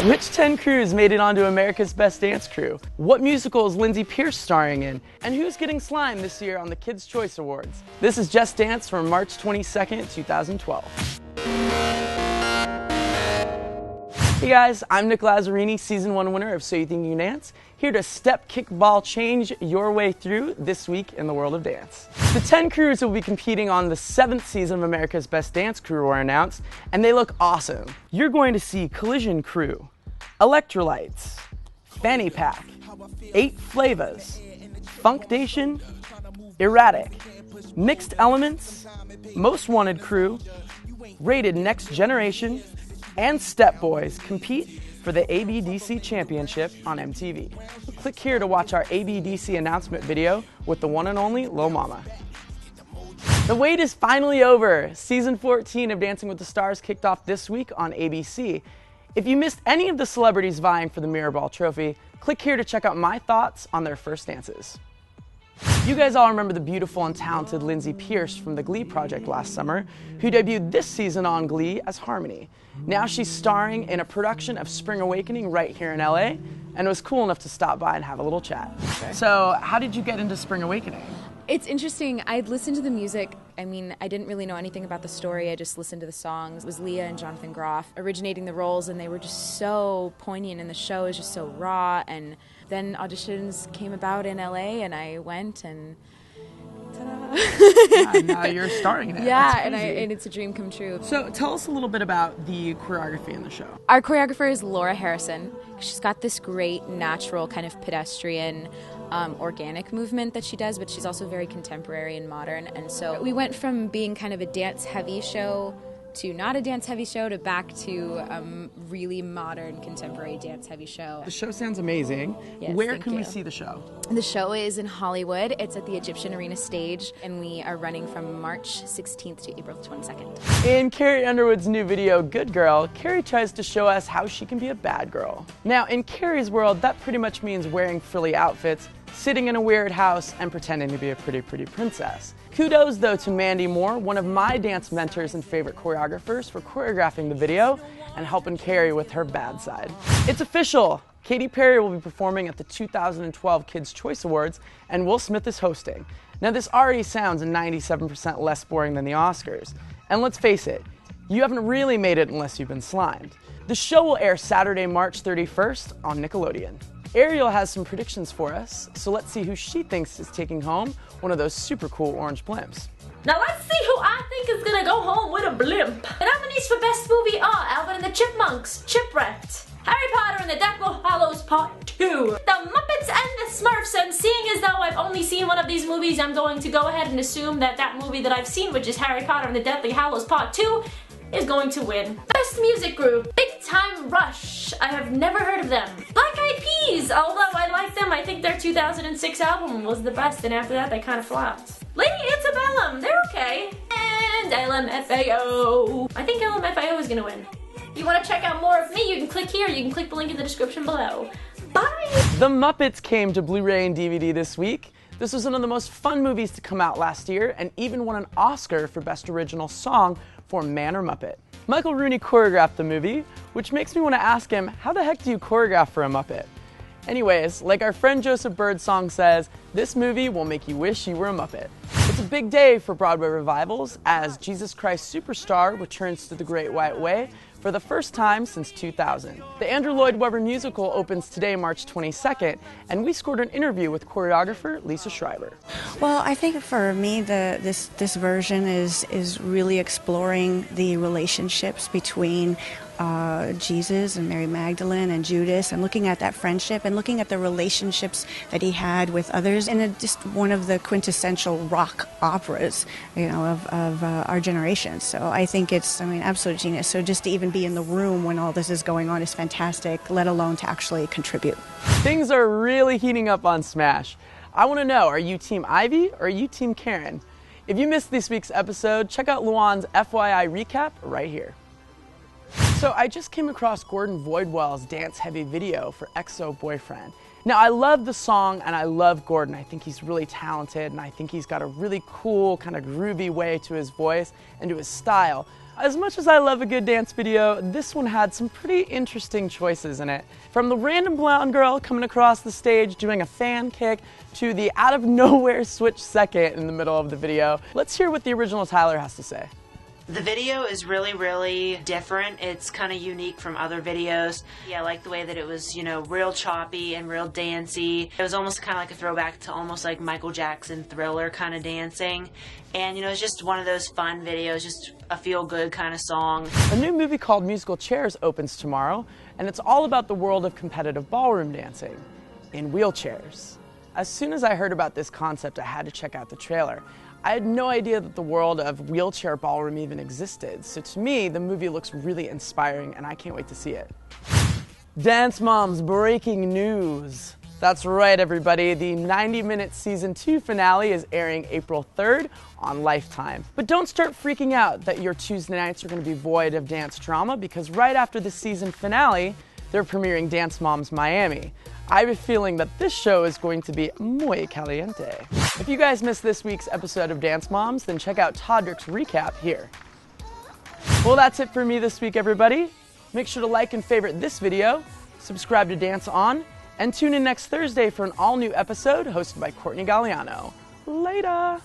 Which 10 crews made it onto America's Best Dance Crew? What musical is Lindsay Pierce starring in? And who's getting slimed this year on the Kids' Choice Awards? This is Just Dance for March 22nd, 2012. Hey guys, I'm Nick Lazzarini, Season 1 winner of So You Think You Can Dance, here to step, kick, ball, change your way through this week in the world of dance. The 10 crews who will be competing on the 7th season of America's Best Dance Crew were announced, and they look awesome. You're going to see Collision Crew, Electrolytes, Fanny Pack, 8 Flavas, Funkdation, Erratic, Mixed Elements, Most Wanted Crew, Rated Next Generation, and Step Boys compete for the ABDC Championship on MTV. Click here to watch our ABDC announcement video with the one and only Lil Mama. The wait is finally over. Season 14 of Dancing with the Stars kicked off this week on ABC. If you missed any of the celebrities vying for the Mirrorball Trophy, click here to check out my thoughts on their first dances. You guys all remember the beautiful and talented Lindsay Pierce from the Glee project last summer, who debuted this season on Glee as Harmony. Now she's starring in a production of Spring Awakening right here in LA, and was cool enough to stop by and have a little chat. So how did you get into Spring Awakening? It's interesting. I'd listened to the music. I mean, I didn't really know anything about the story. I just listened to the songs. It was Leah and Jonathan Groff originating the roles, and they were just so poignant, and the show is just so raw. And then auditions came about in LA, and I went, and ta-da. Now you're starring in it. Yeah, and it's a dream come true. So tell us a little bit about the choreography in the show. Our choreographer is Laura Harrison. She's got this great natural kind of pedestrian organic movement that she does, but she's also very contemporary and modern. And so we went from being kind of a dance-heavy show to not a dance-heavy show to back to really modern, contemporary dance-heavy show. The show sounds amazing. Yes, Where thank can we you. see the show? The show is in Hollywood. It's at the Egyptian Arena stage, and we are running from March 16th to April 22nd. In Carrie Underwood's new video, Good Girl, Carrie tries to show us how she can be a bad girl. Now, in Carrie's world, that pretty much means wearing frilly outfits, sitting in a weird house, and pretending to be a pretty princess. Kudos, though, to Mandy Moore, one of my dance mentors and favorite choreographers, for choreographing the video and helping Carrie with her bad side. It's official! Katy Perry will be performing at the 2012 Kids' Choice Awards, and Will Smith is hosting. Now, this already sounds 97% less boring than the Oscars. And let's face it, you haven't really made it unless you've been slimed. The show will air Saturday, March 31st on Nickelodeon. Ariel has some predictions for us, so let's see who she thinks is taking home one of those super cool orange blimps. Now let's see who I think is gonna go home with a blimp. The nominees for Best Movie are Alvin and the Chipmunks, Chipwrecked, Harry Potter and the Deathly Hallows Part 2, The Muppets and the Smurfs, and seeing as though I've only seen one of these movies, I'm going to go ahead and assume that that movie that I've seen, which is Harry Potter and the Deathly Hallows Part 2, is going to win. Best Music Group, Big Time Rush. I have never heard of them. Black Eyed Peas, although I like them, I think their 2006 album was the best, and after that they kind of flopped. Lady Antebellum, they're okay. And LMFAO. I think LMFAO is gonna win. If you want to check out more of me, you can click here, you can click the link in the description below. Bye! The Muppets came to Blu-ray and DVD this week. This was one of the most fun movies to come out last year, and even won an Oscar for Best Original Song for Man or Muppet. Michael Rooney choreographed the movie, which makes me want to ask him, how the heck do you choreograph for a Muppet? Anyways, like our friend Joseph Birdsong says, this movie will make you wish you were a Muppet. It's a big day for Broadway revivals as Jesus Christ Superstar returns to the Great White Way for the first time since 2000. The Andrew Lloyd Webber musical opens today, March 22nd, and we scored an interview with choreographer Lisa Schreiber. Well, I think for me, this version is really exploring the relationships between Jesus and Mary Magdalene and Judas, and looking at that friendship and looking at the relationships that he had with others, and just one of the quintessential rock operas, you know, of our generation. So I think it's, absolute genius. So just to even be in the room when all this is going on is fantastic, let alone to actually contribute. Things are really heating up on Smash. I want to know, are you Team Ivy or are you Team Karen? If you missed this week's episode, check out Luan's FYI recap right here. So I just came across Gordon Voidwell's dance-heavy video for EXO Boyfriend, Now, I love the song and I love Gordon. I think he's really talented and I think he's got a really cool, kind of groovy way to his voice and to his style. As much as I love a good dance video, this one had some pretty interesting choices in it. From the random blonde girl coming across the stage doing a fan kick to the out of nowhere switch second in the middle of the video. Let's hear what the original Tyler has to say. The video is really, really different. It's kind of unique from other videos. Yeah, I like the way that it was, you know, real choppy and real dancey. It was almost kind of like a throwback to almost like Michael Jackson Thriller kind of dancing. And, you know, it's just one of those fun videos, just a feel-good kind of song. A new movie called Musical Chairs opens tomorrow, and it's all about the world of competitive ballroom dancing in wheelchairs. As soon as I heard about this concept, I had to check out the trailer. I had no idea that the world of wheelchair ballroom even existed, so to me, the movie looks really inspiring and I can't wait to see it. Dance Moms, breaking news. That's right, everybody, the 90-minute season 2 finale is airing April 3rd on Lifetime. But don't start freaking out that your Tuesday nights are going to be void of dance drama, because right after the season finale, they're premiering Dance Moms Miami. I have a feeling that this show is going to be muy caliente. If you guys missed this week's episode of Dance Moms, then check out Todrick's recap here. Well, that's it for me this week, everybody. Make sure to like and favorite this video, subscribe to Dance On, and tune in next Thursday for an all-new episode hosted by Courtney Galliano. Later!